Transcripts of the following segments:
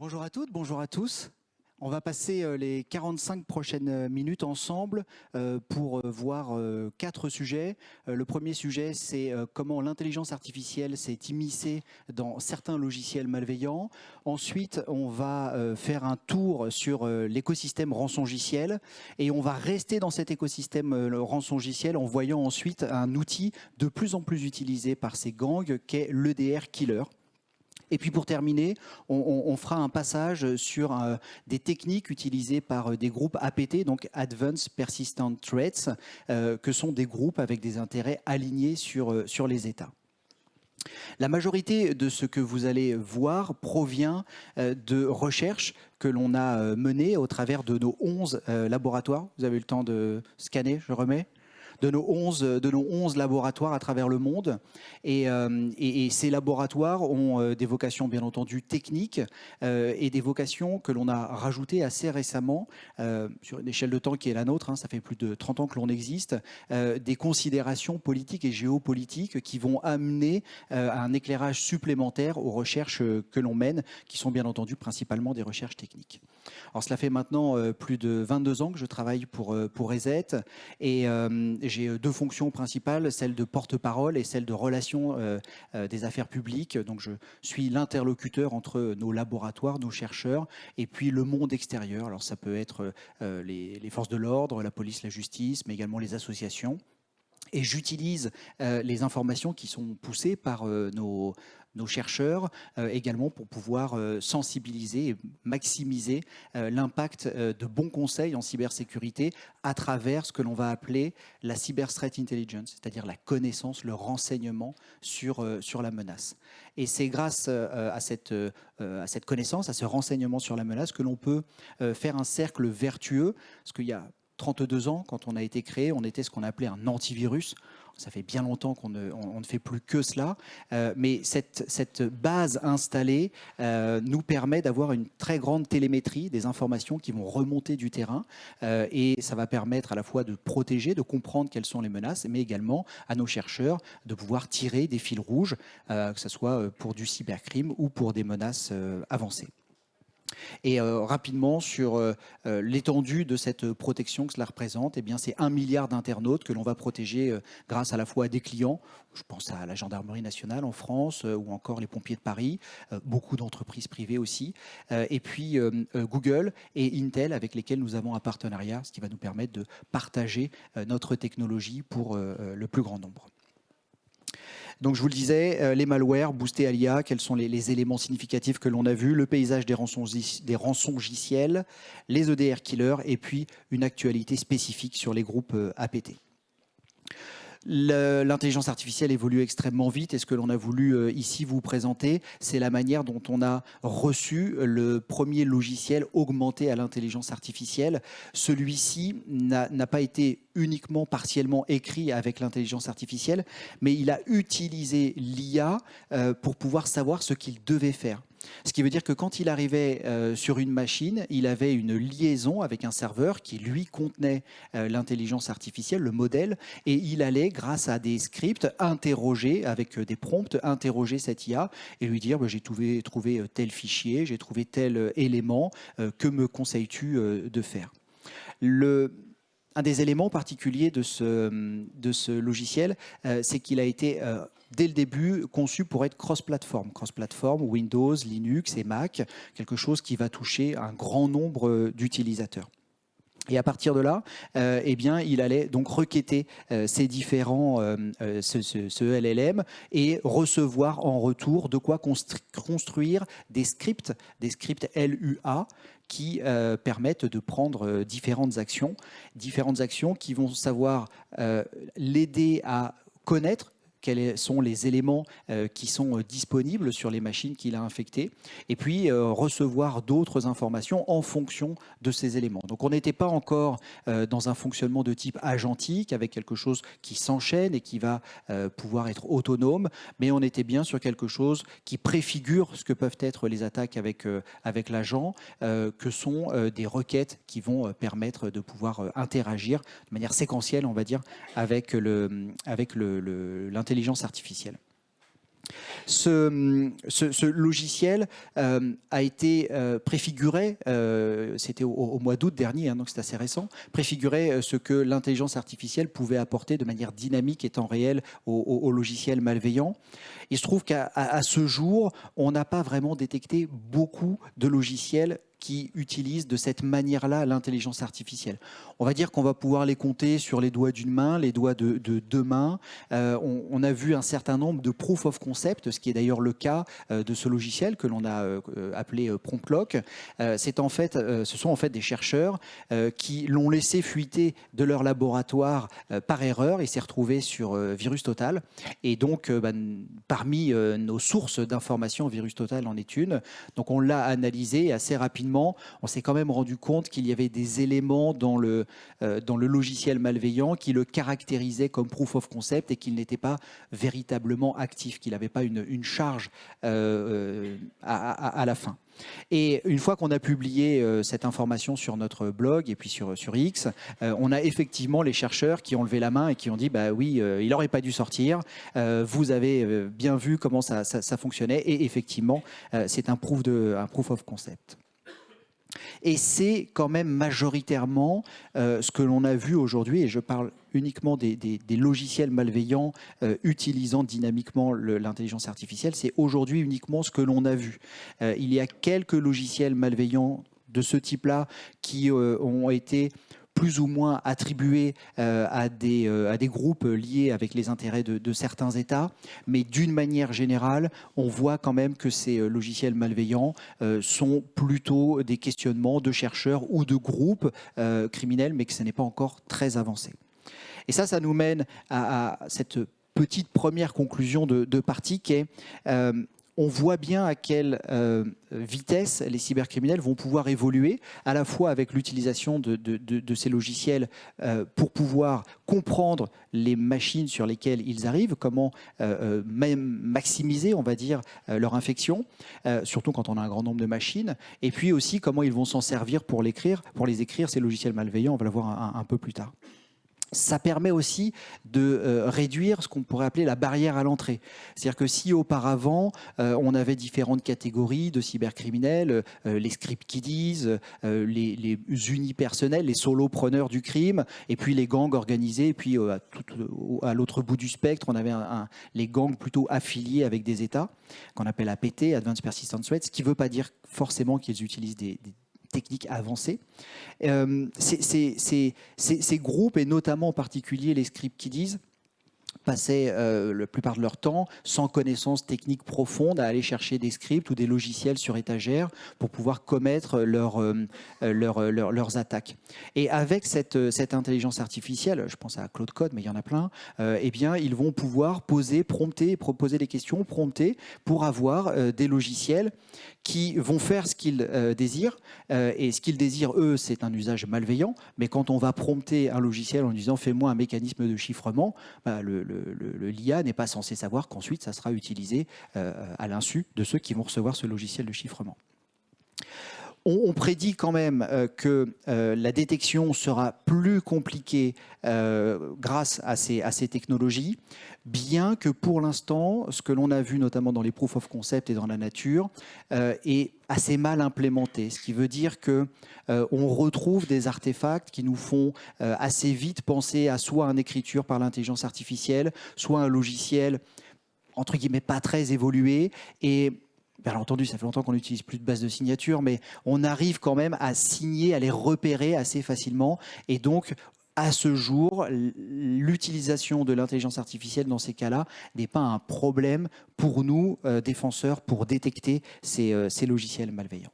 Bonjour à toutes, bonjour à tous. On va passer les 45 prochaines minutes ensemble pour voir 4 sujets. Le premier sujet, c'est comment l'intelligence artificielle s'est immiscée dans certains logiciels malveillants. Ensuite, on va faire un tour sur l'écosystème rançongiciel et on va rester dans cet écosystème rançongiciel en voyant ensuite un outil de plus en plus utilisé par ces gangs qu'est l'EDR Killer. Et puis pour terminer, on fera un passage sur des techniques utilisées par des groupes APT, donc Advanced Persistent Threats, que sont des groupes avec des intérêts alignés sur les États. La majorité de ce que vous allez voir provient de recherches que l'on a menées au travers de nos 11 laboratoires. Vous avez eu le temps de scanner, je remets de nos 11 laboratoires à travers le monde. Et ces laboratoires ont des vocations bien entendu techniques et des vocations que l'on a rajoutées assez récemment sur une échelle de temps qui est la nôtre, ça fait plus de 30 ans que l'on existe, des considérations politiques et géopolitiques qui vont amener un éclairage supplémentaire aux recherches que l'on mène, qui sont bien entendu principalement des recherches techniques. Alors cela fait maintenant plus de 22 ans que je travaille pour EZ et j'ai 2 fonctions principales, celle de porte-parole et celle de relations des affaires publiques. Donc je suis l'interlocuteur entre nos laboratoires, nos chercheurs et puis le monde extérieur. Alors ça peut être les forces de l'ordre, la police, la justice, mais également les associations. Et j'utilise les informations qui sont poussées par nos chercheurs également pour pouvoir sensibiliser et maximiser l'impact de bons conseils en cybersécurité à travers ce que l'on va appeler la cyber threat intelligence, c'est-à-dire la connaissance, le renseignement sur la menace. Et c'est grâce à cette connaissance, à ce renseignement sur la menace que l'on peut faire un cercle vertueux, parce qu'il y a 32 ans, quand on a été créé, on était ce qu'on appelait un antivirus. Ça fait bien longtemps qu'on ne fait plus que cela. Mais cette base installée nous permet d'avoir une très grande télémétrie des informations qui vont remonter du terrain. Et ça va permettre à la fois de protéger, de comprendre quelles sont les menaces, mais également à nos chercheurs de pouvoir tirer des fils rouges, que ce soit pour du cybercrime ou pour des menaces avancées. Et rapidement, sur l'étendue de cette protection que cela représente, eh bien, c'est 1 milliard d'internautes que l'on va protéger grâce à la fois à des clients, je pense à la Gendarmerie nationale en France ou encore les pompiers de Paris, beaucoup d'entreprises privées aussi, et puis Google et Intel avec lesquels nous avons un partenariat, ce qui va nous permettre de partager notre technologie pour le plus grand nombre. Donc je vous le disais, les malwares boostés à l'IA, quels sont les éléments significatifs que l'on a vus, le paysage des rançongiciels, les EDR killers et puis une actualité spécifique sur les groupes APT. L'intelligence artificielle évolue extrêmement vite et ce que l'on a voulu ici vous présenter, c'est la manière dont on a reçu le premier logiciel augmenté à l'intelligence artificielle. Celui-ci n'a pas été uniquement partiellement écrit avec l'intelligence artificielle, mais il a utilisé l'IA pour pouvoir savoir ce qu'il devait faire. Ce qui veut dire que quand il arrivait sur une machine, il avait une liaison avec un serveur qui, lui, contenait l'intelligence artificielle, le modèle, et il allait, grâce à des scripts, interroger, avec des prompts, interroger cette IA et lui dire j'ai trouvé tel fichier, j'ai trouvé tel élément, que me conseilles-tu de faire ? Un des éléments particuliers de ce logiciel, c'est qu'il a été dès le début conçu pour être cross-platform, Windows, Linux et Mac, quelque chose qui va toucher un grand nombre d'utilisateurs. Et à partir de là, eh bien, il allait donc requêter ces différents ce LLM et recevoir en retour de quoi construire des scripts LUA qui permettent de prendre différentes actions qui vont savoir l'aider à connaître quels sont les éléments qui sont disponibles sur les machines qu'il a infectées, et puis recevoir d'autres informations en fonction de ces éléments. Donc on n'était pas encore dans un fonctionnement de type agentique, avec quelque chose qui s'enchaîne et qui va pouvoir être autonome, mais on était bien sur quelque chose qui préfigure ce que peuvent être les attaques avec l'agent, que sont des requêtes qui vont permettre de pouvoir interagir de manière séquentielle, on va dire, avec l'intelligence artificielle. Ce logiciel a été préfiguré, c'était au mois d'août dernier, hein, donc c'est assez récent, préfiguré ce que l'intelligence artificielle pouvait apporter de manière dynamique et temps réel au logiciel malveillant. Il se trouve qu'à ce jour, on n'a pas vraiment détecté beaucoup de logiciels qui utilisent de cette manière-là l'intelligence artificielle. On va dire qu'on va pouvoir les compter sur les doigts d'une main, les doigts de deux mains. On a vu un certain nombre de proof of concept, ce qui est d'ailleurs le cas de ce logiciel que l'on a appelé PromptLock. Ce sont en fait des chercheurs qui l'ont laissé fuiter de leur laboratoire par erreur. Il s'est retrouvé sur VirusTotal. Et donc, parmi nos sources d'informations, VirusTotal en est une. Donc, on l'a analysé assez rapidement. On s'est quand même rendu compte qu'il y avait des éléments dans le logiciel malveillant qui le caractérisaient comme proof of concept et qu'il n'était pas véritablement actif, qu'il n'avait pas une charge à la fin. Et une fois qu'on a publié cette information sur notre blog et puis sur X, on a effectivement les chercheurs qui ont levé la main et qui ont dit bah oui, il n'aurait pas dû sortir. Vous avez bien vu comment ça fonctionnait et effectivement, c'est un proof of concept. Et c'est quand même majoritairement ce que l'on a vu aujourd'hui, et je parle uniquement des logiciels malveillants utilisant dynamiquement l'intelligence artificielle, c'est aujourd'hui uniquement ce que l'on a vu. Il y a quelques logiciels malveillants de ce type-là qui ont été plus ou moins attribués à des groupes liés avec les intérêts de certains États. Mais d'une manière générale, on voit quand même que ces logiciels malveillants sont plutôt des questionnements de chercheurs ou de groupes criminels, mais que ce n'est pas encore très avancé. Et ça nous mène à cette petite première conclusion de partie qui est on voit bien à quelle vitesse les cybercriminels vont pouvoir évoluer, à la fois avec l'utilisation de ces logiciels pour pouvoir comprendre les machines sur lesquelles ils arrivent, comment même maximiser, on va dire, leur infection, surtout quand on a un grand nombre de machines, et puis aussi comment ils vont s'en servir pour les écrire, ces logiciels malveillants, on va le voir un peu plus tard. Ça permet aussi de réduire ce qu'on pourrait appeler la barrière à l'entrée. C'est-à-dire que si auparavant, on avait différentes catégories de cybercriminels, les script kiddies, les unipersonnels, les solopreneurs du crime, et puis les gangs organisés, et puis à l'autre bout du spectre, on avait les gangs plutôt affiliés avec des États, qu'on appelle APT, Advanced Persistent Threats, ce qui ne veut pas dire forcément qu'ils utilisent des techniques avancées. Ces groupes, et notamment en particulier les script kiddies, passaient la plupart de leur temps sans connaissance technique profonde à aller chercher des scripts ou des logiciels sur étagère pour pouvoir commettre leurs attaques. Et avec cette intelligence artificielle, je pense à Claude Code, mais il y en a plein, eh bien, ils vont pouvoir prompter, proposer des questions, prompter pour avoir des logiciels qui vont faire ce qu'ils désirent. Et ce qu'ils désirent, eux, c'est un usage malveillant. Mais quand on va prompter un logiciel en disant « fais-moi un mécanisme de chiffrement », l'IA n'est pas censé savoir qu'ensuite, ça sera utilisé à l'insu de ceux qui vont recevoir ce logiciel de chiffrement. On prédit quand même que la détection sera plus compliquée grâce à ces technologies, bien que pour l'instant, ce que l'on a vu notamment dans les proof of concept et dans la nature, est assez mal implémenté. Ce qui veut dire qu'on retrouve des artefacts qui nous font assez vite penser à soit une écriture par l'intelligence artificielle, soit un logiciel entre guillemets pas très évolué. Et bien entendu, ça fait longtemps qu'on n'utilise plus de base de signature, mais on arrive quand même à signer, à les repérer assez facilement. Et donc, à ce jour, l'utilisation de l'intelligence artificielle dans ces cas-là n'est pas un problème pour nous, défenseurs, pour détecter ces logiciels malveillants.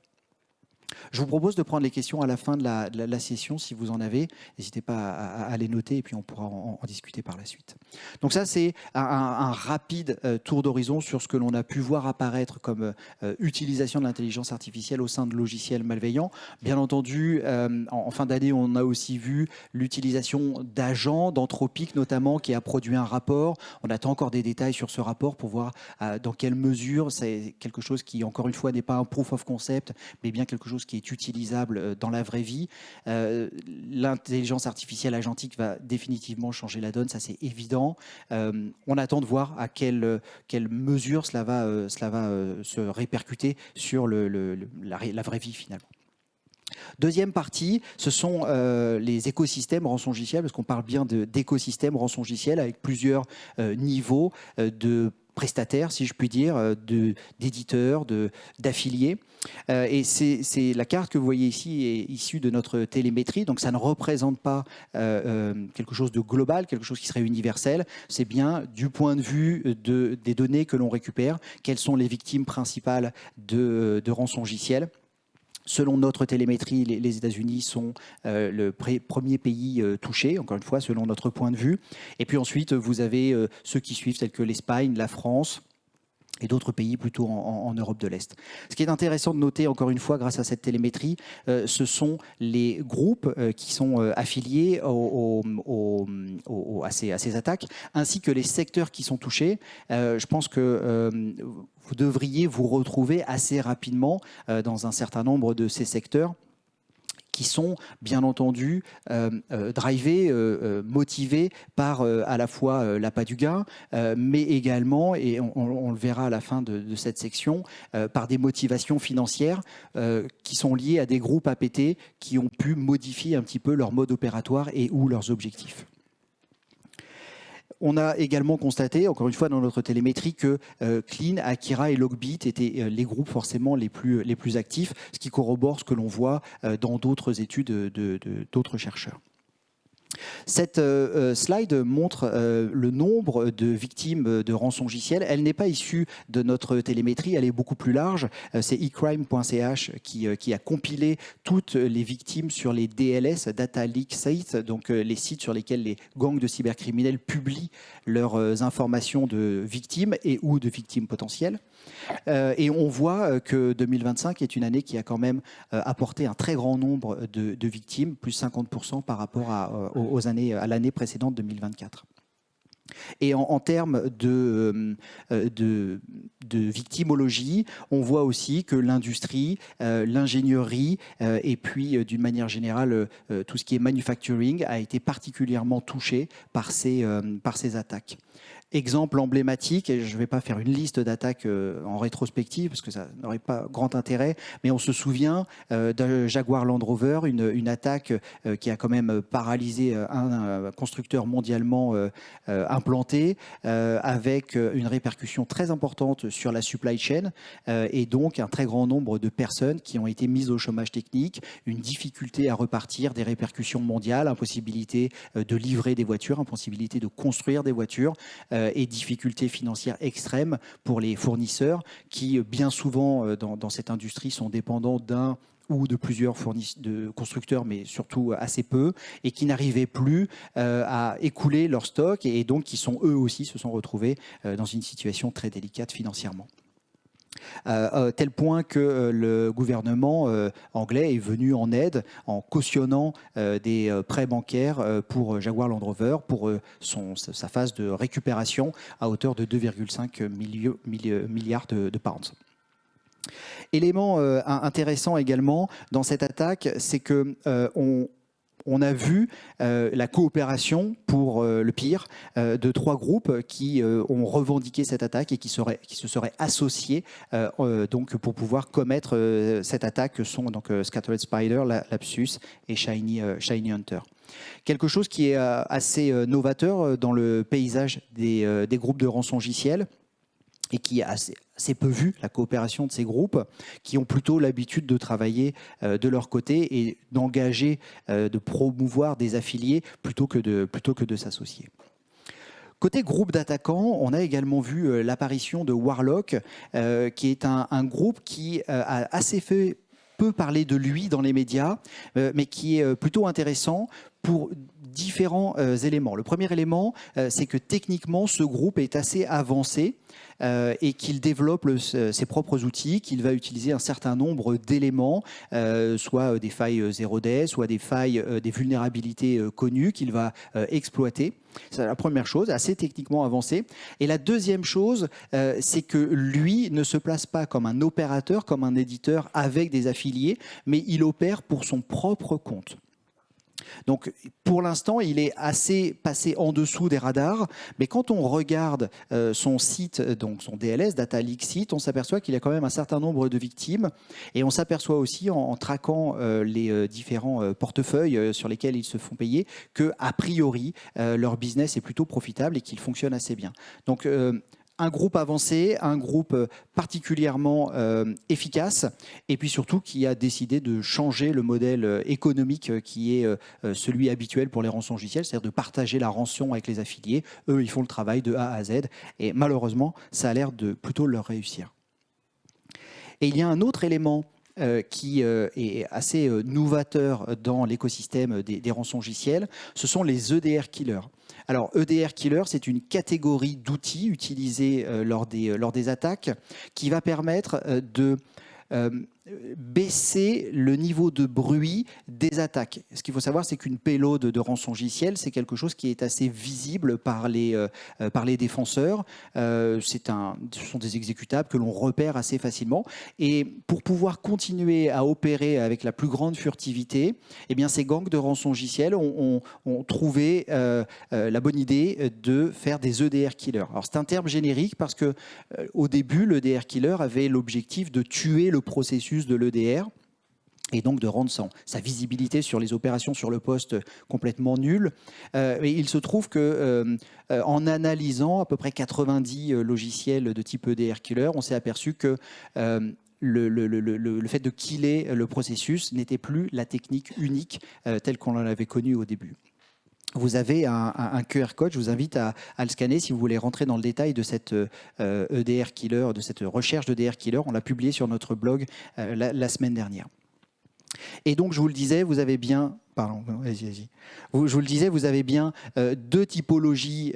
Je vous propose de prendre les questions à la fin de la session, si vous en avez. N'hésitez pas à les noter et puis on pourra en discuter par la suite. Donc ça, c'est un rapide tour d'horizon sur ce que l'on a pu voir apparaître comme utilisation de l'intelligence artificielle au sein de logiciels malveillants. Bien entendu, en fin d'année, on a aussi vu l'utilisation d'agents, d'Anthropic notamment, qui a produit un rapport. On attend encore des détails sur ce rapport pour voir dans quelle mesure c'est quelque chose qui, encore une fois, n'est pas un proof of concept, mais bien quelque chose qui est utilisable dans la vraie vie. L'intelligence artificielle agentique va définitivement changer la donne, ça c'est évident. On attend de voir à quelle mesure cela va se répercuter sur la vraie vie finalement. Deuxième partie, ce sont les écosystèmes rançongiciels, parce qu'on parle bien d'écosystèmes rançongiciels avec plusieurs niveaux de prestataires, si je puis dire, d'éditeurs, d'affiliés. Et c'est la carte que vous voyez ici est issue de notre télémétrie, donc ça ne représente pas quelque chose de global, quelque chose qui serait universel. C'est bien du point de vue des données que l'on récupère, quelles sont les victimes principales de rançongiciels. Selon notre télémétrie, les États-Unis sont le premier pays touché, encore une fois, selon notre point de vue. Et puis ensuite, vous avez ceux qui suivent, tels que l'Espagne, la France, et d'autres pays plutôt en Europe de l'Est. Ce qui est intéressant de noter, encore une fois, grâce à cette télémétrie, ce sont les groupes qui sont affiliés à ces attaques, ainsi que les secteurs qui sont touchés. Je pense que vous devriez vous retrouver assez rapidement dans un certain nombre de ces secteurs qui sont bien entendu drivés, motivés par à la fois l'appât du gain, mais également, et on le verra à la fin de cette section, par des motivations financières qui sont liées à des groupes APT qui ont pu modifier un petit peu leur mode opératoire et ou leurs objectifs. On a également constaté, encore une fois dans notre télémétrie, que Clean, Akira et Logbit étaient les groupes forcément les plus actifs, ce qui corrobore ce que l'on voit dans d'autres études d'autres chercheurs. Cette slide montre le nombre de victimes de rançongiciel. Elle n'est pas issue de notre télémétrie, elle est beaucoup plus large. C'est ecrime.ch qui a compilé toutes les victimes sur les DLS, Data Leak Sites, donc les sites sur lesquels les gangs de cybercriminels publient leurs informations de victimes et ou de victimes potentielles. Et on voit que 2025 est une année qui a quand même apporté un très grand nombre de victimes, plus 50% par rapport à l'année précédente 2024. Et en termes de victimologie, on voit aussi que l'industrie, l'ingénierie et puis d'une manière générale tout ce qui est manufacturing a été particulièrement touché par ces attaques. Exemple emblématique, et je ne vais pas faire une liste d'attaques en rétrospective parce que ça n'aurait pas grand intérêt, mais on se souvient d'un Jaguar Land Rover, une attaque qui a quand même paralysé un constructeur mondialement implanté, avec une répercussion très importante sur la supply chain et donc un très grand nombre de personnes qui ont été mises au chômage technique, une difficulté à repartir, des répercussions mondiales, impossibilité de livrer des voitures, impossibilité de construire des voitures, et difficultés financières extrêmes pour les fournisseurs qui, bien souvent, dans cette industrie, sont dépendants d'un ou de plusieurs constructeurs, mais surtout assez peu, et qui n'arrivaient plus à écouler leur stock, et donc qui sont eux aussi se sont retrouvés dans une situation très délicate financièrement. Tel point que le gouvernement anglais est venu en aide en cautionnant des prêts bancaires pour Jaguar Land Rover pour sa phase de récupération à hauteur de 2,5 milliards de pounds. Élément intéressant également dans cette attaque, c'est que on a vu la coopération pour le pire de trois groupes qui ont revendiqué cette attaque et qui se seraient associés donc pour pouvoir commettre cette attaque, que sont donc Scattered Spider, Lapsus et Shiny Hunter. Quelque chose qui est assez novateur dans le paysage des groupes de rançongiciel et qui est assez peu vu, la coopération de ces groupes, qui ont plutôt l'habitude de travailler de leur côté et d'engager, de promouvoir des affiliés plutôt que de s'associer. Côté groupe d'attaquants, on a également vu l'apparition de Warlock, qui est un groupe qui a assez peu parlé de lui dans les médias, mais qui est plutôt intéressant pour différents éléments. Le premier élément, c'est que techniquement, ce groupe est assez avancé et qu'il développe ses propres outils, qu'il va utiliser un certain nombre d'éléments, soit des failles 0D, soit des failles, des vulnérabilités connues qu'il va exploiter. C'est la première chose, assez techniquement avancée. Et la deuxième chose, c'est que lui ne se place pas comme un opérateur, comme un éditeur avec des affiliés, mais il opère pour son propre compte. Donc, pour l'instant, il est assez passé en dessous des radars, mais quand on regarde son site, donc son DLS, Data Leak Site, on s'aperçoit qu'il y a quand même un certain nombre de victimes, et on s'aperçoit aussi en traquant les différents portefeuilles sur lesquels ils se font payer, que a priori, leur business est plutôt profitable et qu'il fonctionne assez bien. Donc, un groupe avancé, un groupe particulièrement efficace, et puis surtout qui a décidé de changer le modèle économique qui est celui habituel pour les rançongiciels, c'est-à-dire de partager la rançon avec les affiliés. Eux, ils font le travail de A à Z, et malheureusement, ça a l'air de plutôt leur réussir. Et il y a un autre élément qui est assez novateur dans l'écosystème des rançongiciels, ce sont les EDR killers. Alors, EDR killer, c'est une catégorie d'outils utilisés lors des attaques qui va permettre de baisser le niveau de bruit des attaques. Ce qu'il faut savoir, c'est qu'une payload de rançongiciel, c'est quelque chose qui est assez visible par les défenseurs. Ce sont des exécutables que l'on repère assez facilement. Et pour pouvoir continuer à opérer avec la plus grande furtivité, eh bien, ces gangs de rançongiciel ont trouvé la bonne idée de faire des EDR killers. Alors, c'est un terme générique parce que au début, l'EDR killer avait l'objectif de tuer le processus de l'EDR et donc de rendre sa visibilité sur les opérations sur le poste complètement nulle. Et il se trouve que en analysant à peu près 90 logiciels de type EDR killer, on s'est aperçu que le fait de killer le processus n'était plus la technique unique telle qu'on l'avait connue au début. Vous avez un QR code, je vous invite à le scanner si vous voulez rentrer dans le détail de cette EDR killer, de cette recherche d'EDR killer. On l'a publié sur notre blog la semaine dernière. Et donc, je vous le disais, vous avez bien... Pardon, vas-y. Je vous le disais, vous avez bien deux typologies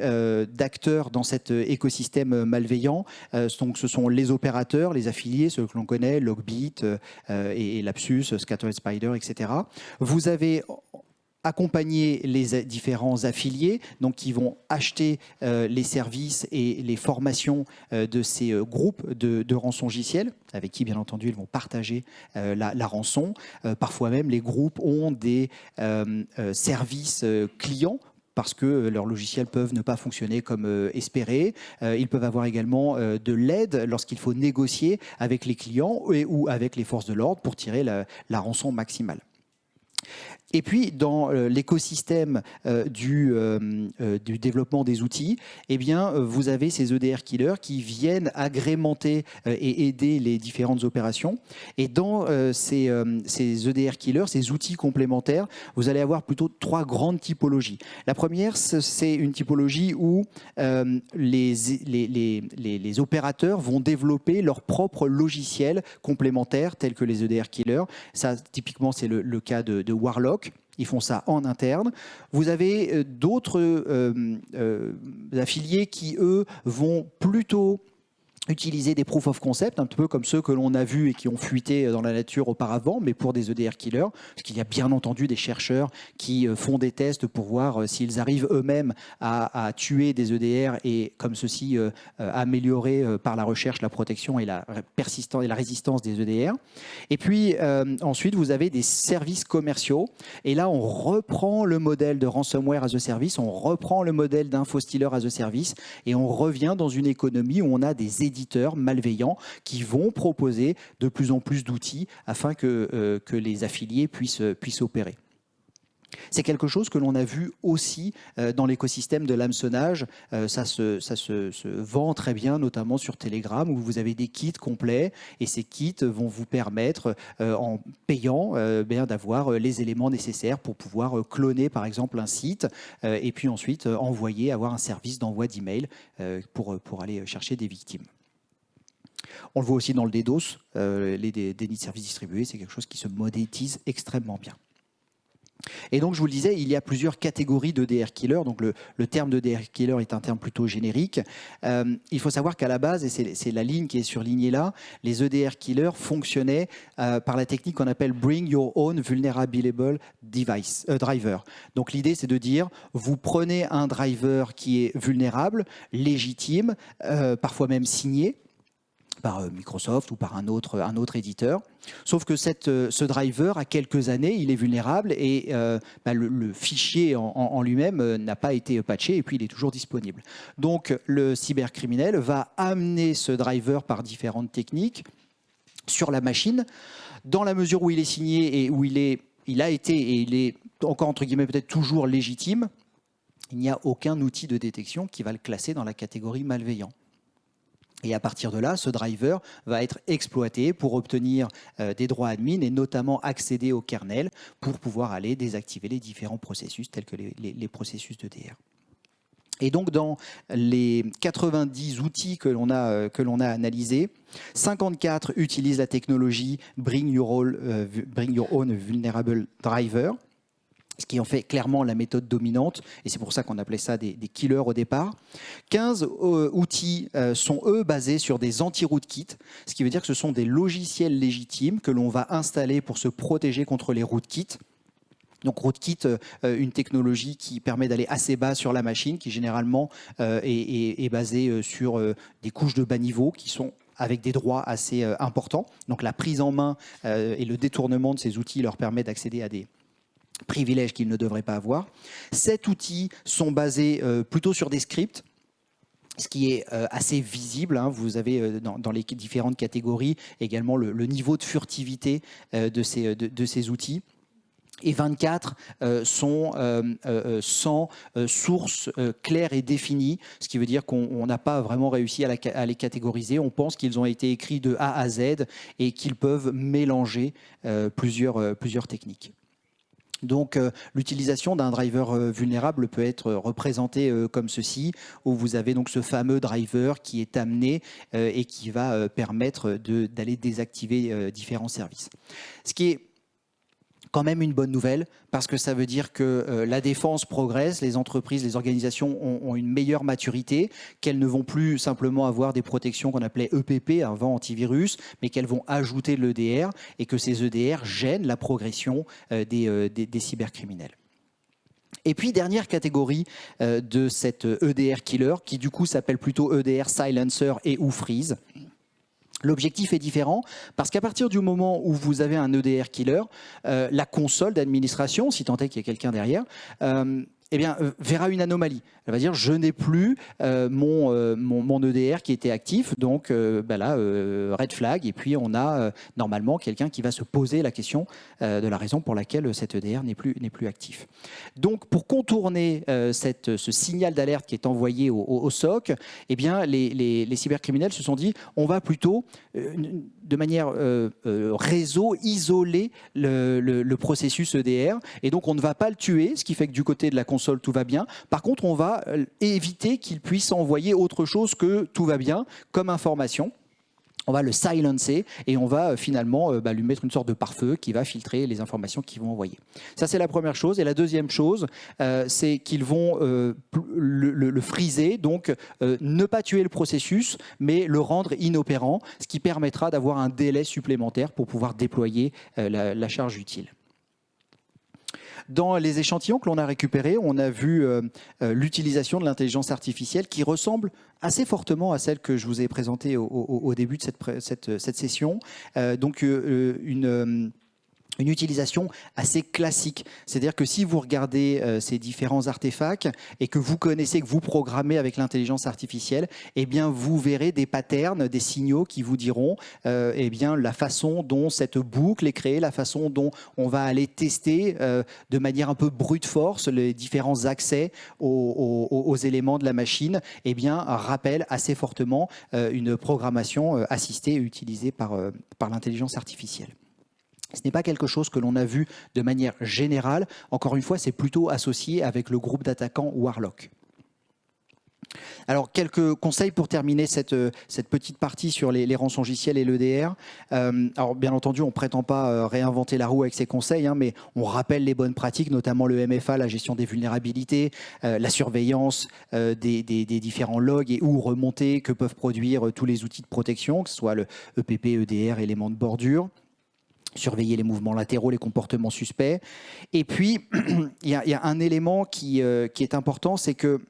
d'acteurs dans cet écosystème malveillant. Donc, ce sont les opérateurs, les affiliés, ceux que l'on connaît, Logbit et Lapsus, Scattered Spider, etc. Vous avez accompagner les différents affiliés, donc qui vont acheter les services et les formations de ces groupes de rançongiciels, avec qui bien entendu ils vont partager la rançon. Parfois même les groupes ont des services clients parce que leurs logiciels peuvent ne pas fonctionner comme espéré. Ils peuvent avoir également de l'aide lorsqu'il faut négocier avec les clients ou avec les forces de l'ordre pour tirer la rançon maximale. Et puis, dans l'écosystème du développement des outils, eh bien, vous avez ces EDR killers qui viennent agrémenter et aider les différentes opérations. Et dans ces EDR killers, ces outils complémentaires, vous allez avoir plutôt trois grandes typologies. La première, c'est une typologie où les opérateurs vont développer leur propre logiciel complémentaire, tels que les EDR killers. Ça, typiquement, c'est le cas de Warlock. Ils font ça en interne. Vous avez d'autres affiliés qui, eux, vont plutôt utiliser des proof of concept, un peu comme ceux que l'on a vus et qui ont fuité dans la nature auparavant, mais pour des EDR killers, parce qu'il y a bien entendu des chercheurs qui font des tests pour voir s'ils arrivent eux-mêmes à tuer des EDR et comme ceci améliorer par la recherche la protection et la résistance des EDR. Et puis ensuite, vous avez des services commerciaux, et là on reprend le modèle de ransomware as a service, on reprend le modèle d'infostealer as a service, et on revient dans une économie où on a des éditeurs malveillants qui vont proposer de plus en plus d'outils afin que les affiliés puissent opérer. C'est quelque chose que l'on a vu aussi dans l'écosystème de l'hameçonnage. Ça se vend très bien, notamment sur Telegram, où vous avez des kits complets et ces kits vont vous permettre, en payant, d'avoir les éléments nécessaires pour pouvoir cloner, par exemple, un site et puis ensuite avoir un service d'envoi d'email pour aller chercher des victimes. On le voit aussi dans le DDoS, les dénis de services distribués, c'est quelque chose qui se monétise extrêmement bien. Et donc, je vous le disais, il y a plusieurs catégories d'EDR killer. Donc, le terme d'EDR killer est un terme plutôt générique. Il faut savoir qu'à la base, et c'est la ligne qui est surlignée là, les EDR killers fonctionnaient par la technique qu'on appelle Bring Your Own Vulnerable Driver. Donc, l'idée, c'est de dire, vous prenez un driver qui est vulnérable, légitime, parfois même signé, par Microsoft ou par un autre éditeur. Sauf que ce driver, à quelques années, il est vulnérable et le fichier en lui-même n'a pas été patché et puis il est toujours disponible. Donc le cybercriminel va amener ce driver par différentes techniques sur la machine, dans la mesure où il est signé et où il a été et il est encore entre guillemets peut-être toujours légitime, il n'y a aucun outil de détection qui va le classer dans la catégorie malveillant. Et à partir de là, ce driver va être exploité pour obtenir des droits admin et notamment accéder au kernel pour pouvoir aller désactiver les différents processus tels que les processus d'EDR. Et donc dans les 90 outils que l'on a analysés, 54 utilisent la technologie Bring Your Own Vulnerable Driver, ce qui en fait clairement la méthode dominante, et c'est pour ça qu'on appelait ça des killers au départ. 15 outils sont, eux, basés sur des anti-rootkits, ce qui veut dire que ce sont des logiciels légitimes que l'on va installer pour se protéger contre les rootkits. Donc rootkit, une technologie qui permet d'aller assez bas sur la machine, qui généralement est basée sur des couches de bas niveau qui sont avec des droits assez importants. Donc la prise en main et le détournement de ces outils leur permet d'accéder à des privilèges qu'ils ne devraient pas avoir. 7 outils sont basés plutôt sur des scripts, ce qui est assez visible. Hein. Vous avez dans les différentes catégories également le niveau de furtivité de ces outils. Et 24 sont sans source claire et définie, ce qui veut dire qu'on n'a pas vraiment réussi à les catégoriser. On pense qu'ils ont été écrits de A à Z et qu'ils peuvent mélanger plusieurs techniques. Donc l'utilisation d'un driver vulnérable peut être représentée comme ceci, où vous avez donc ce fameux driver qui est amené et qui va permettre d'aller désactiver différents services. Ce qui est quand même une bonne nouvelle, parce que ça veut dire que la défense progresse, les entreprises, les organisations ont une meilleure maturité, qu'elles ne vont plus simplement avoir des protections qu'on appelait EPP, avant antivirus, mais qu'elles vont ajouter de l'EDR et que ces EDR gênent la progression des cybercriminels. Et puis, dernière catégorie de cette EDR killer, qui du coup s'appelle plutôt EDR silencer et ou freeze. L'objectif est différent parce qu'à partir du moment où vous avez un EDR killer, la console d'administration, si tant est qu'il y a quelqu'un derrière, verra une anomalie. Elle va dire je n'ai plus mon EDR qui était actif, donc red flag, et puis on a normalement quelqu'un qui va se poser la question de la raison pour laquelle cet EDR n'est plus actif. Donc pour contourner ce signal d'alerte qui est envoyé au SOC, eh bien, les cybercriminels se sont dit on va plutôt de manière réseau isoler le processus EDR, et donc on ne va pas le tuer, ce qui fait que du côté de la console tout va bien. Par contre on va éviter qu'il puisse envoyer autre chose que tout va bien comme information. On va le silencer et on va finalement lui mettre une sorte de pare-feu qui va filtrer les informations qu'ils vont envoyer. Ça, c'est la première chose. Et la deuxième chose, c'est qu'ils vont le freezer, donc ne pas tuer le processus, mais le rendre inopérant, ce qui permettra d'avoir un délai supplémentaire pour pouvoir déployer la charge utile. Dans les échantillons que l'on a récupérés, on a vu l'utilisation de l'intelligence artificielle qui ressemble assez fortement à celle que je vous ai présentée au début de cette session. Donc une utilisation assez classique. C'est-à-dire que si vous regardez ces différents artefacts et que vous connaissez, que vous programmez avec l'intelligence artificielle, eh bien vous verrez des patterns, des signaux qui vous diront eh bien, la façon dont cette boucle est créée, la façon dont on va aller tester de manière un peu brute force les différents accès aux éléments de la machine, eh bien rappelle assez fortement une programmation assistée et utilisée par l'intelligence artificielle. Ce n'est pas quelque chose que l'on a vu de manière générale. Encore une fois, c'est plutôt associé avec le groupe d'attaquants Warlock. Alors, quelques conseils pour terminer cette petite partie sur les rançongiciels et l'EDR. Alors, bien entendu, on ne prétend pas réinventer la roue avec ces conseils, hein, mais on rappelle les bonnes pratiques, notamment le MFA, la gestion des vulnérabilités, la surveillance des différents logs et ou remontées que peuvent produire tous les outils de protection, que ce soit le EPP, EDR, éléments de bordure. Surveiller les mouvements latéraux, les comportements suspects. Et puis, il y a un élément qui est important, c'est que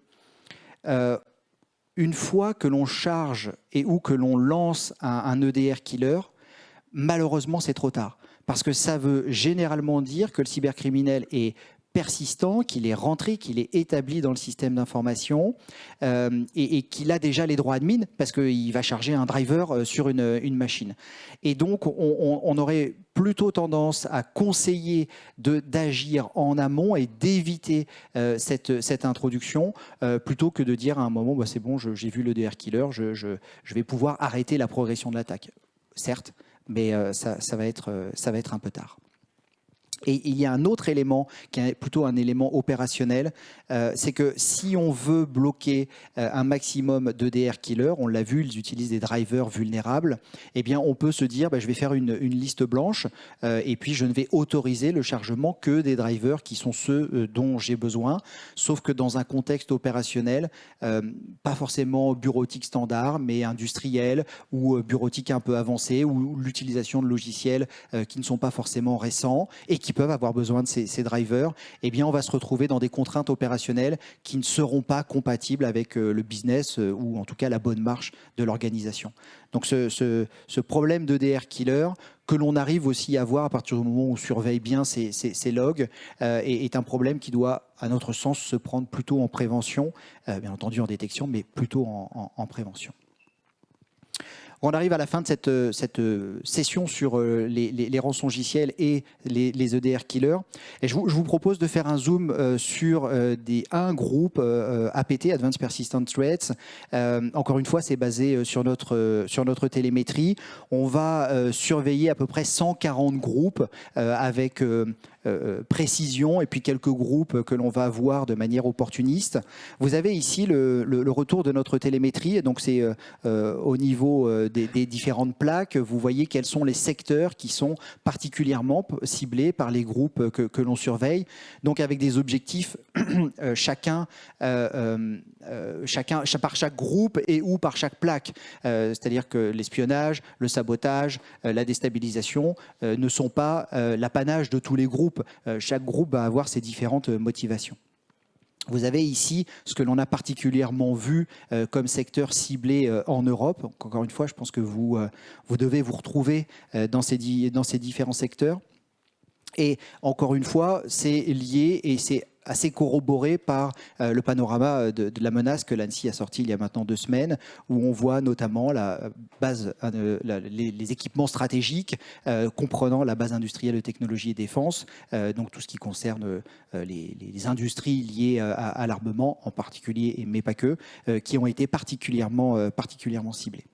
une fois que l'on charge et ou que l'on lance un EDR killer, malheureusement, c'est trop tard. Parce que ça veut généralement dire que le cybercriminel est persistant, qu'il est rentré, qu'il est établi dans le système d'information et qu'il a déjà les droits admin parce qu'il va charger un driver sur une machine. Et donc, on aurait plutôt tendance à conseiller d'agir en amont et d'éviter cette introduction plutôt que de dire à un moment, bah, c'est bon, j'ai vu le DR killer, je vais pouvoir arrêter la progression de l'attaque. Certes, mais ça va être un peu tard. Et il y a un autre élément qui est plutôt un élément opérationnel, c'est que si on veut bloquer un maximum d'EDR killers, on l'a vu, ils utilisent des drivers vulnérables, eh bien on peut se dire bah, je vais faire une liste blanche et puis je ne vais autoriser le chargement que des drivers qui sont ceux dont j'ai besoin, sauf que dans un contexte opérationnel, pas forcément bureautique standard, mais industriel ou bureautique un peu avancé, ou l'utilisation de logiciels qui ne sont pas forcément récents et qui peuvent avoir besoin de ces drivers, eh bien on va se retrouver dans des contraintes opérationnelles qui ne seront pas compatibles avec le business ou en tout cas la bonne marche de l'organisation. Donc ce problème d'EDR killer que l'on arrive aussi à voir à partir du moment où on surveille bien ces logs est un problème qui doit, à notre sens, se prendre plutôt en prévention, bien entendu en détection, mais plutôt en prévention. On arrive à la fin de cette session sur les rançongiciels et les EDR killers. Et je vous propose de faire un zoom sur un groupe APT, Advanced Persistent Threats. Encore une fois, c'est basé sur notre télémétrie. On va surveiller à peu près 140 groupes avec précision et puis quelques groupes que l'on va voir de manière opportuniste. Vous avez ici le retour de notre télémétrie. Et donc c'est au niveau des différentes plaques, vous voyez quels sont les secteurs qui sont particulièrement ciblés par les groupes que l'on surveille, donc avec des objectifs par chaque groupe et ou par chaque plaque. C'est-à-dire que l'espionnage, le sabotage, la déstabilisation ne sont pas l'apanage de tous les groupes. Chaque groupe va avoir ses différentes motivations. Vous avez ici ce que l'on a particulièrement vu comme secteur ciblé en Europe. Encore une fois, je pense que vous devez vous retrouver dans ces différents secteurs. Et encore une fois, c'est lié et c'est assez corroboré par le panorama de la menace que l'ANSSI a sorti il y a maintenant 2 semaines, où on voit notamment les équipements stratégiques comprenant la base industrielle de technologie et défense, donc tout ce qui concerne les industries liées à l'armement en particulier, mais pas que, qui ont été particulièrement ciblées.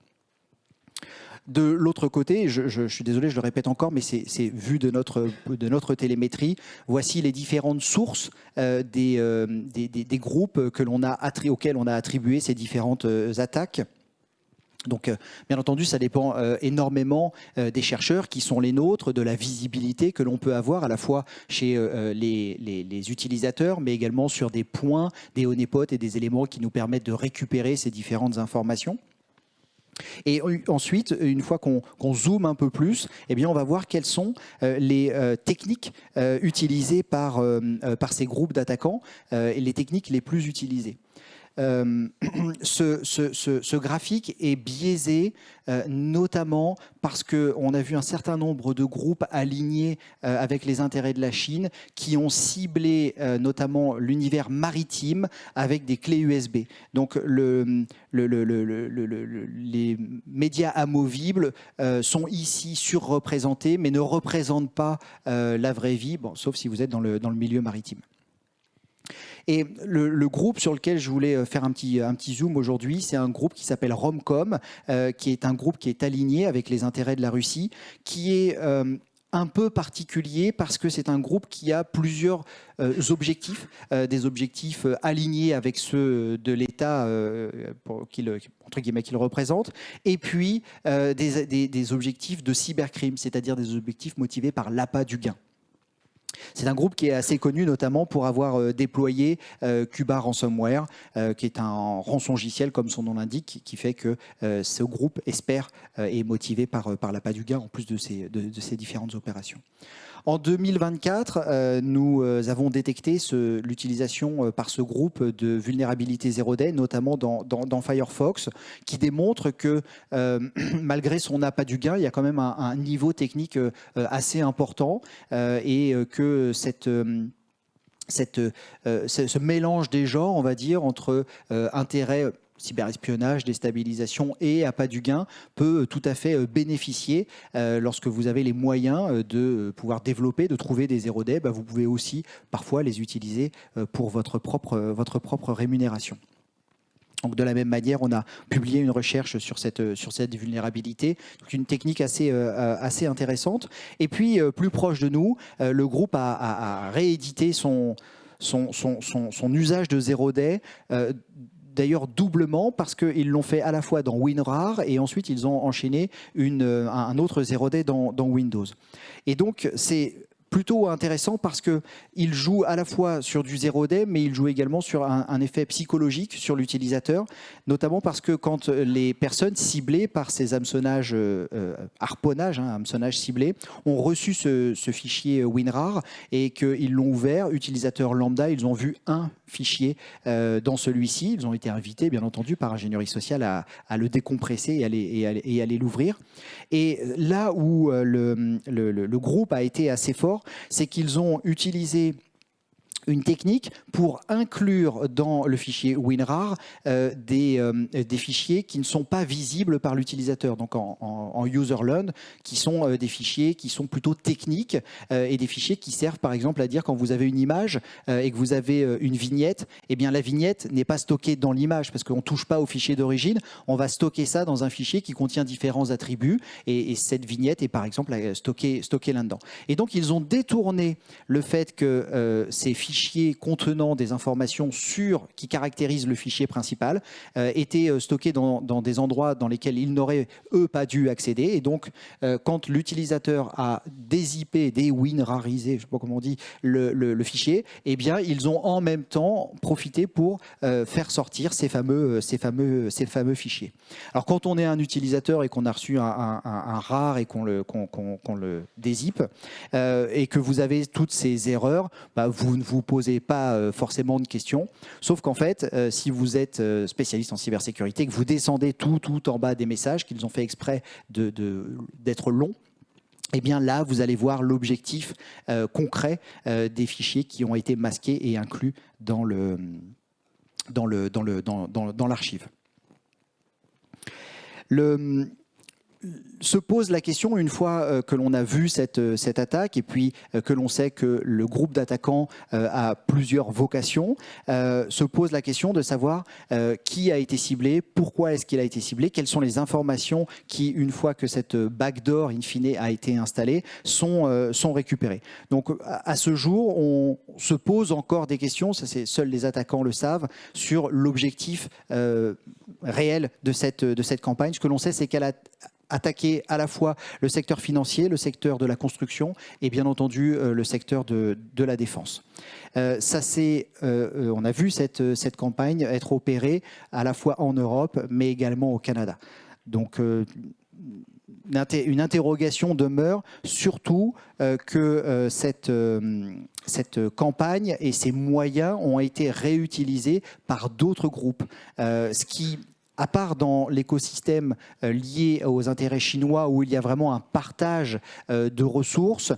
De l'autre côté, je suis désolé, je le répète encore, mais c'est vu de notre télémétrie. Voici les différentes sources des groupes auxquels on a attribué ces différentes attaques. Donc, bien entendu, ça dépend énormément des chercheurs qui sont les nôtres, de la visibilité que l'on peut avoir à la fois chez les utilisateurs, mais également sur des points, des honeypots et des éléments qui nous permettent de récupérer ces différentes informations. Et ensuite, une fois qu'on zoome un peu plus, eh bien, on va voir quelles sont les techniques utilisées par ces groupes d'attaquants et les techniques les plus utilisées. Ce graphique est biaisé notamment parce qu'on a vu un certain nombre de groupes alignés avec les intérêts de la Chine qui ont ciblé notamment l'univers maritime avec des clés USB. Donc les médias amovibles sont ici surreprésentés mais ne représentent pas la vraie vie, bon, sauf si vous êtes dans le milieu maritime. Et le groupe sur lequel je voulais faire un petit zoom aujourd'hui, c'est un groupe qui s'appelle Romcom, qui est un groupe qui est aligné avec les intérêts de la Russie, qui est un peu particulier parce que c'est un groupe qui a plusieurs objectifs, des objectifs alignés avec ceux de l'État entre guillemets qu'il représente, et puis des objectifs de cybercrime, c'est-à-dire des objectifs motivés par l'appât du gain. C'est un groupe qui est assez connu notamment pour avoir déployé Cuba Ransomware, qui est un rançongiciel comme son nom l'indique, qui fait que ce groupe espère et est motivé par l'appât du gain en plus de ces différentes opérations. En 2024, nous avons détecté l'utilisation par ce groupe de vulnérabilité 0day, notamment dans Firefox, qui démontre que malgré son appât du gain, il y a quand même un niveau technique assez important et que ce mélange des genres, on va dire, entre intérêt cyberespionnage, déstabilisation et appât du gain peut tout à fait bénéficier lorsque vous avez les moyens de pouvoir développer, de trouver des 0day. Vous pouvez aussi parfois les utiliser pour votre propre rémunération. Donc de la même manière, on a publié une recherche sur cette vulnérabilité, une technique assez intéressante. Et puis, plus proche de nous, le groupe a réédité son usage de 0day, d'ailleurs doublement, parce qu'ils l'ont fait à la fois dans WinRAR et ensuite ils ont enchaîné un autre 0day dans Windows. Et donc c'est plutôt intéressant parce qu'il joue à la fois sur du 0day, mais il joue également sur un effet psychologique sur l'utilisateur, notamment parce que quand les personnes ciblées par ces hameçonnages, hameçonnages ciblés, ont reçu ce fichier WinRAR et qu'ils l'ont ouvert, utilisateurs lambda, ils ont vu un fichier dans celui-ci. Ils ont été invités, bien entendu, par ingénierie sociale à le décompresser et à aller l'ouvrir. Et là où le groupe a été assez fort, c'est qu'ils ont utilisé une technique pour inclure dans le fichier WinRAR des fichiers qui ne sont pas visibles par l'utilisateur, donc en userland, qui sont des fichiers qui sont plutôt techniques et des fichiers qui servent par exemple à dire quand vous avez une image et que vous avez une vignette, eh bien la vignette n'est pas stockée dans l'image parce qu'on ne touche pas au fichier d'origine, on va stocker ça dans un fichier qui contient différents attributs et cette vignette est par exemple stockée là-dedans. Et donc ils ont détourné le fait que ces fichiers contenant des informations qui caractérisent le fichier principal étaient stockés dans des endroits dans lesquels ils n'auraient, eux, pas dû accéder. Et donc, quand l'utilisateur a dézippé, déwinrarisé, je ne sais pas comment on dit, le fichier, eh bien, ils ont en même temps profité pour faire sortir ces fameux fichiers. Alors, quand on est un utilisateur et qu'on a reçu un RAR et qu'on le dézippe et que vous avez toutes ces erreurs, vous ne vous posez pas forcément de questions, sauf qu'en fait, si vous êtes spécialiste en cybersécurité, que vous descendez tout en bas des messages, qu'ils ont fait exprès d'être longs, eh bien là, vous allez voir l'objectif concret des fichiers qui ont été masqués et inclus dans l'archive. Se pose la question, une fois que l'on a vu cette attaque et puis que l'on sait que le groupe d'attaquants a plusieurs vocations, se pose la question de savoir qui a été ciblé, pourquoi est-ce qu'il a été ciblé, quelles sont les informations qui, une fois que cette backdoor in fine a été installée, sont récupérées. Donc à ce jour, on se pose encore des questions, ça c'est seuls les attaquants le savent, sur l'objectif réel de cette campagne. Ce que l'on sait, c'est qu'elle a attaqué à la fois le secteur financier, le secteur de la construction et bien entendu le secteur de la défense. On a vu cette campagne être opérée à la fois en Europe mais également au Canada. Donc une interrogation demeure, surtout que cette campagne et ses moyens ont été réutilisés par d'autres groupes, ce qui, à part dans l'écosystème lié aux intérêts chinois où il y a vraiment un partage de ressources,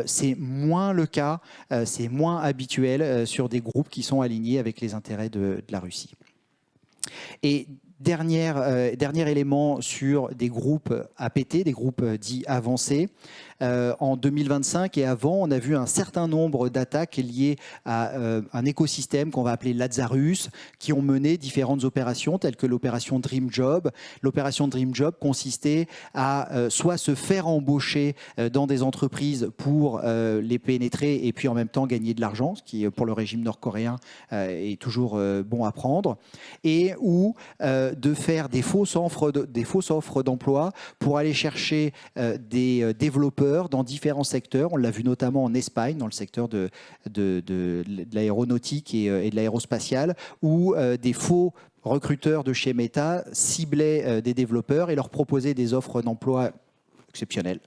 c'est moins le cas, c'est moins habituel sur des groupes qui sont alignés avec les intérêts de la Russie. Et dernier élément sur des groupes APT, des groupes dits avancés, en 2025 et avant, on a vu un certain nombre d'attaques liées à un écosystème qu'on va appeler Lazarus, qui ont mené différentes opérations telles que l'opération Dream Job. L'opération Dream Job consistait à soit se faire embaucher dans des entreprises pour les pénétrer et puis en même temps gagner de l'argent, ce qui pour le régime nord-coréen est toujours bon à prendre, et ou de faire des fausses offres d'emploi pour aller chercher des développeurs dans différents secteurs. On l'a vu notamment en Espagne, dans le secteur de l'aéronautique et de l'aérospatiale, où des faux recruteurs de chez Meta ciblaient des développeurs et leur proposaient des offres d'emploi exceptionnelles.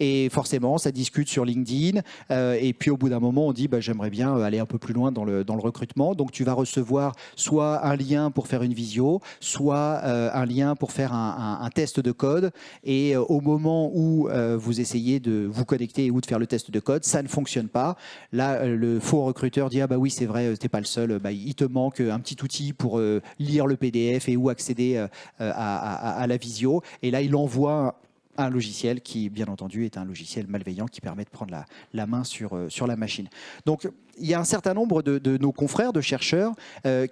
Et forcément, ça discute sur LinkedIn. Et puis, au bout d'un moment, on dit j'aimerais bien aller un peu plus loin dans le recrutement. Donc, tu vas recevoir soit un lien pour faire une visio, soit un lien pour faire un test de code. Et au moment où vous essayez de vous connecter ou de faire le test de code, ça ne fonctionne pas. Là, le faux recruteur dit oui, c'est vrai, tu n'es pas le seul. Il te manque un petit outil pour lire le PDF et ou accéder à la visio. Et là, il envoie un logiciel qui, bien entendu, est un logiciel malveillant qui permet de prendre la main sur la machine. Donc, il y a un certain nombre de nos confrères, de chercheurs,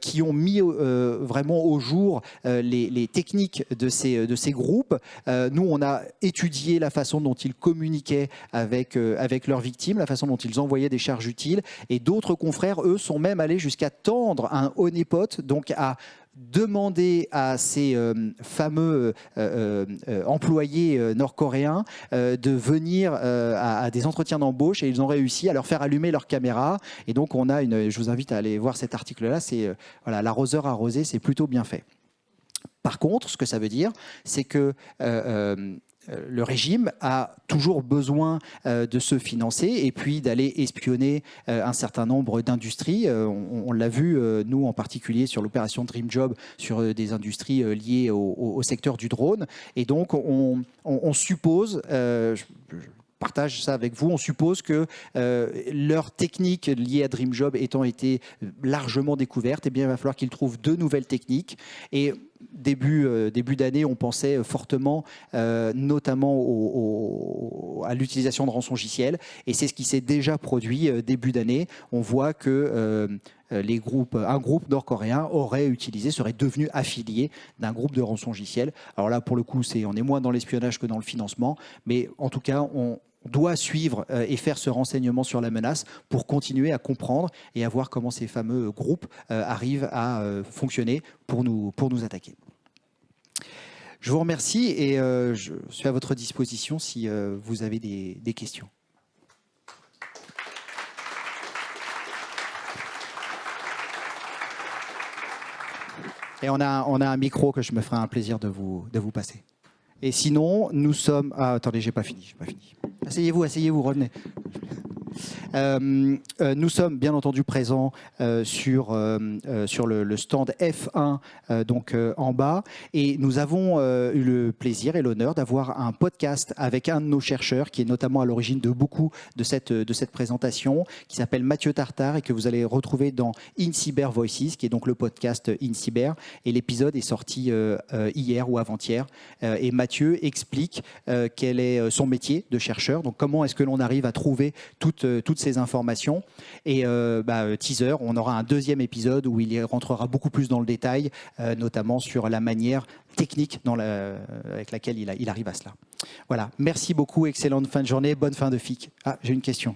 qui ont mis vraiment au jour les techniques de ces groupes. Nous, on a étudié la façon dont ils communiquaient avec leurs victimes, la façon dont ils envoyaient des charges utiles. Et d'autres confrères, eux, sont même allés jusqu'à tendre un honeypot, donc à demander à ces fameux employés nord-coréens de venir à des entretiens d'embauche, et ils ont réussi à leur faire allumer leur caméra. Et donc on a je vous invite à aller voir cet article-là, c'est voilà, l'arroseur arrosé, c'est plutôt bien fait. Par contre, ce que ça veut dire, c'est que le régime a toujours besoin de se financer et puis d'aller espionner un certain nombre d'industries. On l'a vu, nous en particulier, sur l'opération Dream Job, sur des industries liées au secteur du drone. Et donc, on suppose... partage ça avec vous. On suppose que leurs techniques liées à Dream Job étant été largement découvertes, eh bien, il va falloir qu'ils trouvent de nouvelles techniques. Et début d'année, on pensait fortement notamment à l'utilisation de rançongiciels. Et c'est ce qui s'est déjà produit début d'année. On voit que un groupe nord-coréen serait devenu affilié d'un groupe de rançongiciels. Alors là, pour le coup, on est moins dans l'espionnage que dans le financement. Mais en tout cas, on doit suivre et faire ce renseignement sur la menace pour continuer à comprendre et à voir comment ces fameux groupes arrivent à fonctionner pour nous attaquer. Je vous remercie et je suis à votre disposition si vous avez des questions. Et on a un micro que je me ferai un plaisir de vous passer. Et sinon, nous sommes... Ah, attendez, j'ai pas fini. Asseyez-vous, revenez. Nous sommes bien entendu présents sur le stand F1 donc en bas, et nous avons eu le plaisir et l'honneur d'avoir un podcast avec un de nos chercheurs qui est notamment à l'origine de beaucoup de cette présentation, qui s'appelle Mathieu Tartare et que vous allez retrouver dans InCyber Voices, qui est donc le podcast InCyber, et l'épisode est sorti hier ou avant-hier, et Mathieu explique quel est son métier de chercheur, donc comment est-ce que l'on arrive à trouver toutes ces informations. Et teaser, on aura un deuxième épisode où il rentrera beaucoup plus dans le détail, notamment sur la manière technique avec laquelle il arrive à cela. Voilà, merci beaucoup, excellente fin de journée, bonne fin de FIC. Ah, j'ai une question.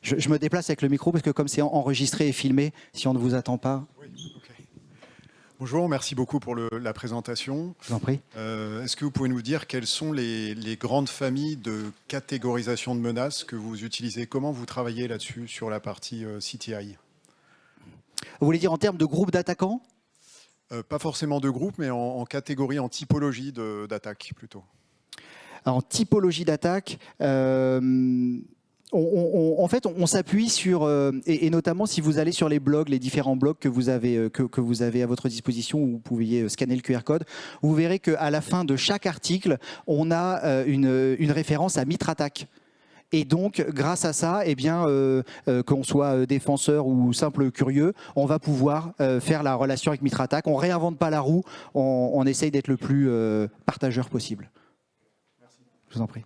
Je me déplace avec le micro parce que comme c'est enregistré et filmé, si on ne vous attend pas... Oui, okay. Bonjour, merci beaucoup pour la présentation. Je vous en prie. Est-ce que vous pouvez nous dire quelles sont les grandes familles de catégorisation de menaces que vous utilisez? Comment vous travaillez là-dessus sur la partie CTI? Vous voulez dire en termes de groupe d'attaquants? Pas forcément de groupe, mais en catégorie, en typologie d'attaque plutôt. En typologie d'attaque, en fait, on s'appuie sur, et notamment si vous allez sur les blogs, les différents blogs que vous avez à votre disposition, où vous pouviez scanner le QR code, vous verrez qu'à la fin de chaque article, on a une référence à MitraTac. Et donc, grâce à ça, eh bien, qu'on soit défenseur ou simple curieux, on va pouvoir faire la relation avec Mitrattack. On ne réinvente pas la roue, on essaye d'être le plus partageur possible. Merci. Je vous en prie.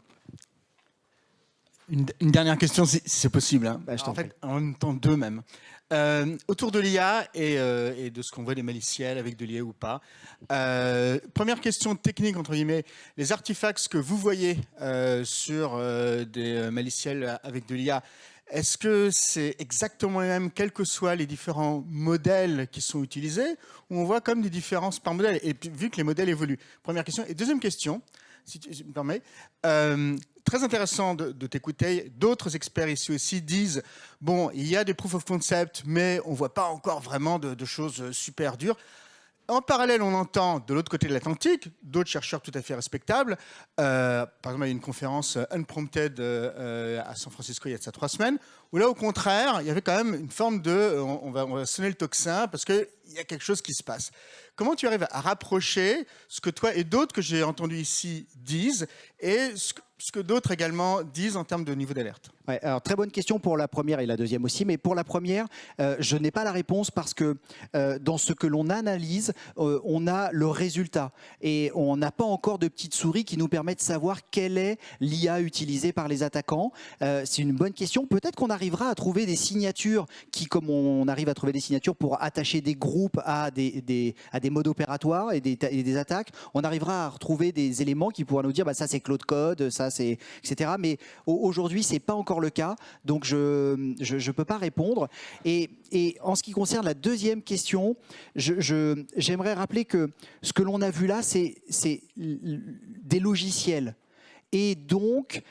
Une dernière question, si c'est possible. Hein. Bah, En fait, en même temps, deux même. Autour de l'IA et de ce qu'on voit des maliciels avec de l'IA ou pas. Première question technique, entre guillemets. Les artefacts que vous voyez sur des maliciels avec de l'IA, est-ce que c'est exactement les mêmes, quels que soient les différents modèles qui sont utilisés, ou on voit comme des différences par modèle, et puis, vu que les modèles évoluent? Première question. Et deuxième question, si tu me permets. Très intéressant de t'écouter. D'autres experts ici aussi disent, bon, il y a des proof of concept, mais on ne voit pas encore vraiment de choses super dures. En parallèle, on entend de l'autre côté de l'Atlantique d'autres chercheurs tout à fait respectables. Par exemple, il y a une conférence Unprompted à San Francisco il y a de ça 3 semaines, où là, au contraire, il y avait quand même une forme de on va sonner le tocsin parce qu'il y a quelque chose qui se passe. Comment tu arrives à rapprocher ce que toi et d'autres que j'ai entendus ici disent et ce que d'autres également disent en termes de niveau d'alerte? Ouais, alors, très bonne question pour la première et la deuxième aussi, mais pour la première, je n'ai pas la réponse parce que dans ce que l'on analyse, on a le résultat et on n'a pas encore de petites souris qui nous permettent de savoir quelle est l'IA utilisée par les attaquants. C'est une bonne question. Peut-être qu'on arrivera à trouver des signatures qui, comme on arrive à trouver des signatures pour attacher des groupes à des modes opératoires et des attaques, on arrivera à retrouver des éléments qui pourraient nous dire bah, ça c'est Claude Code, ça c'est etc. Mais aujourd'hui, c'est pas encore le cas, donc je ne peux pas répondre. Et en ce qui concerne la deuxième question, j'aimerais rappeler que ce que l'on a vu là, c'est des logiciels. Et donc,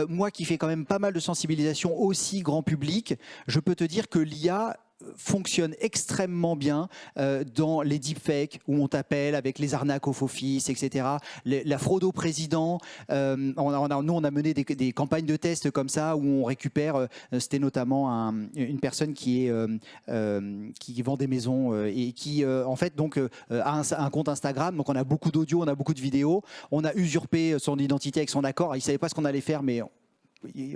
moi qui fais quand même pas mal de sensibilisation aussi grand public, je peux te dire que l'IA fonctionne extrêmement bien dans les deepfakes où on t'appelle avec les arnaques au faux fils, etc. La fraude au président. Nous, on a mené des campagnes de tests comme ça où on récupère, c'était notamment une personne qui vend des maisons et qui, en fait, donc, a un compte Instagram. Donc, on a beaucoup d'audio, on a beaucoup de vidéos. On a usurpé son identité avec son accord. Il ne savait pas ce qu'on allait faire, mais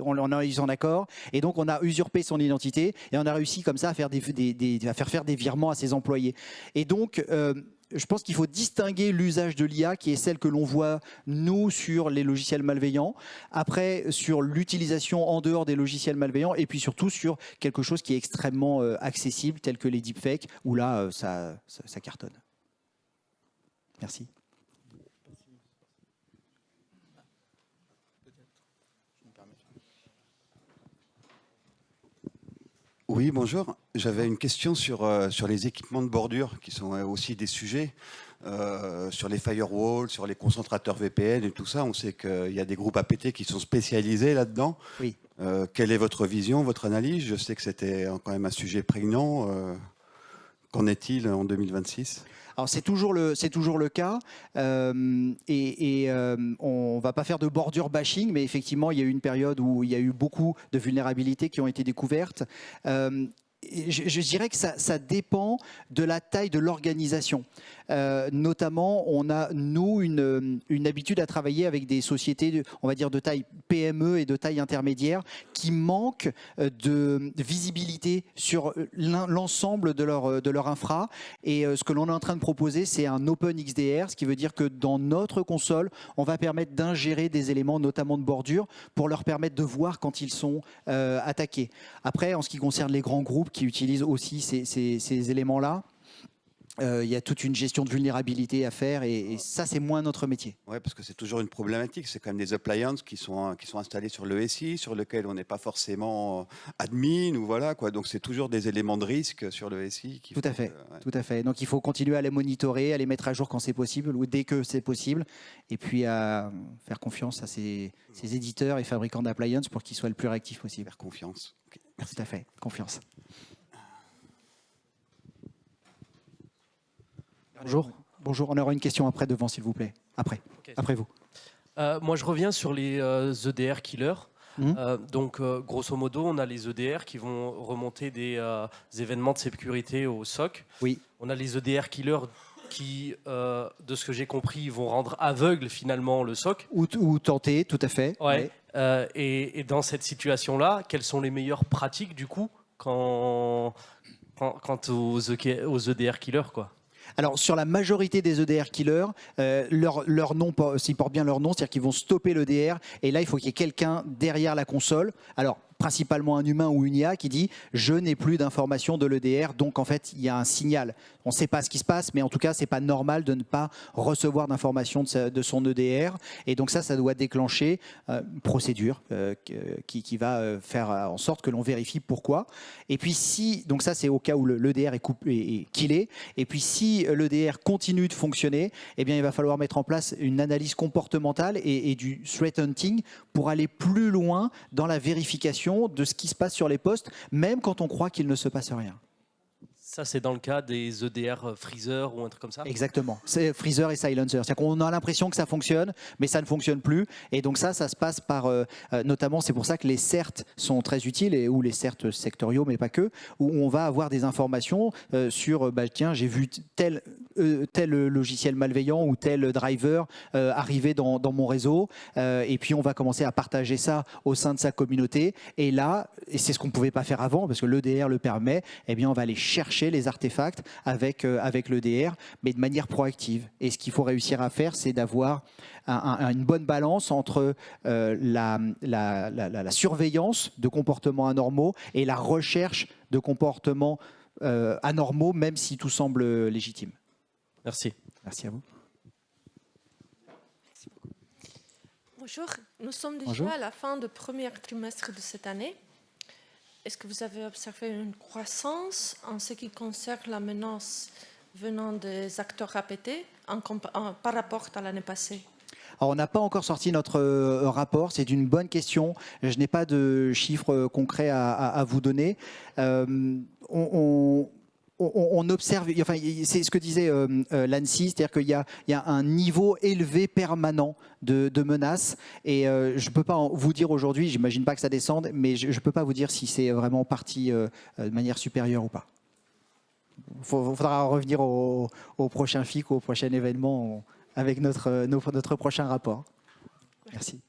on a eu son accord et donc on a usurpé son identité et on a réussi comme ça à faire faire des virements à ses employés. Et donc je pense qu'il faut distinguer l'usage de l'IA qui est celle que l'on voit nous sur les logiciels malveillants, après sur l'utilisation en dehors des logiciels malveillants et puis surtout sur quelque chose qui est extrêmement accessible tel que les deepfakes où là ça cartonne. Merci. Oui, bonjour. J'avais une question sur les équipements de bordure, qui sont aussi des sujets, sur les firewalls, sur les concentrateurs VPN et tout ça. On sait qu'il y a des groupes APT qui sont spécialisés là-dedans. Oui. Quelle est votre vision, votre analyse? Je sais que c'était quand même un sujet prégnant. Qu'en est-il en 2026? Alors c'est toujours le cas on ne va pas faire de bordure bashing, mais effectivement il y a eu une période où il y a eu beaucoup de vulnérabilités qui ont été découvertes. Je dirais que ça dépend de la taille de l'organisation. Notamment, on a, nous, une habitude à travailler avec des sociétés, on va dire, de taille PME et de taille intermédiaire qui manquent de visibilité sur l'ensemble de leur infra. Et ce que l'on est en train de proposer, c'est un Open XDR, ce qui veut dire que dans notre console, on va permettre d'ingérer des éléments, notamment de bordure, pour leur permettre de voir quand ils sont attaqués. Après, en ce qui concerne les grands groupes qui utilisent aussi ces éléments-là, il y a toute une gestion de vulnérabilité à faire et ça, c'est moins notre métier. Oui, parce que c'est toujours une problématique. C'est quand même des appliances qui sont installés sur le SI, sur lequel on n'est pas forcément admin ou voilà quoi. Donc c'est toujours des éléments de risque sur le SI. Tout à fait, tout à fait. Donc il faut continuer à les monitorer, à les mettre à jour quand c'est possible ou dès que c'est possible, et puis à faire confiance à ces éditeurs et fabricants d'appliances pour qu'ils soient le plus réactifs possible. Faire confiance. Okay. Merci. Tout à fait, confiance. Bonjour. Bonjour, on aura une question après devant, s'il vous plaît. Après, okay. Après vous. Moi, je reviens sur les EDR killers. Donc, grosso modo, on a les EDR qui vont remonter des événements de sécurité au SOC. Oui. On a les EDR killers qui, de ce que j'ai compris, vont rendre aveugle finalement le SOC. Ou tenter, tout à fait. Ouais. Oui. Et dans cette situation-là, quelles sont les meilleures pratiques du coup quant aux EDR killers, quoi? Alors, sur la majorité des EDR killers, leur nom, s'ils portent bien leur nom, c'est-à-dire qu'ils vont stopper l'EDR. Et là, il faut qu'il y ait quelqu'un derrière la console. Alors, principalement un humain ou une IA qui dit « je n'ai plus d'informations de l'EDR ». Donc, en fait, il y a un signal. On ne sait pas ce qui se passe, mais en tout cas, ce n'est pas normal de ne pas recevoir d'informations de son EDR. Et donc ça doit déclencher une procédure qui va faire en sorte que l'on vérifie pourquoi. Et puis si, donc ça c'est au cas où l'EDR est killé. Et puis si l'EDR continue de fonctionner, eh bien il va falloir mettre en place une analyse comportementale et du threat hunting pour aller plus loin dans la vérification de ce qui se passe sur les postes, même quand on croit qu'il ne se passe rien. Ça, c'est dans le cas des EDR freezer ou un truc comme ça? Exactement. C'est freezer et silencer. C'est-à-dire qu'on a l'impression que ça fonctionne, mais ça ne fonctionne plus. Et donc ça se passe par, notamment, c'est pour ça que les CERT sont très utiles, ou les CERT sectoriaux, mais pas que, où on va avoir des informations sur, tiens, j'ai vu tel logiciel malveillant ou tel driver arriver dans mon réseau. Et puis, on va commencer à partager ça au sein de sa communauté. Et là, et c'est ce qu'on ne pouvait pas faire avant, parce que l'EDR le permet, eh bien, on va aller chercher les artefacts avec l'EDR, mais de manière proactive. Et ce qu'il faut réussir à faire, c'est d'avoir une bonne balance entre la surveillance de comportements anormaux et la recherche de comportements anormaux, même si tout semble légitime. Merci. Merci à vous. Bonjour, nous sommes déjà à la fin du premier trimestre de cette année. Est-ce que vous avez observé une croissance en ce qui concerne la menace venant des acteurs répétés par rapport à l'année passée? Alors, on n'a pas encore sorti notre rapport, c'est une bonne question. Je n'ai pas de chiffres concrets à vous donner. On observe, enfin, c'est ce que disait l'ANSSI, c'est-à-dire qu'il y a un niveau élevé permanent de menaces. Et je ne peux pas vous dire aujourd'hui, j'imagine pas que ça descende, mais je ne peux pas vous dire si c'est vraiment parti de manière supérieure ou pas. Il faudra revenir au prochain FIC ou au prochain événement avec notre prochain rapport. Merci.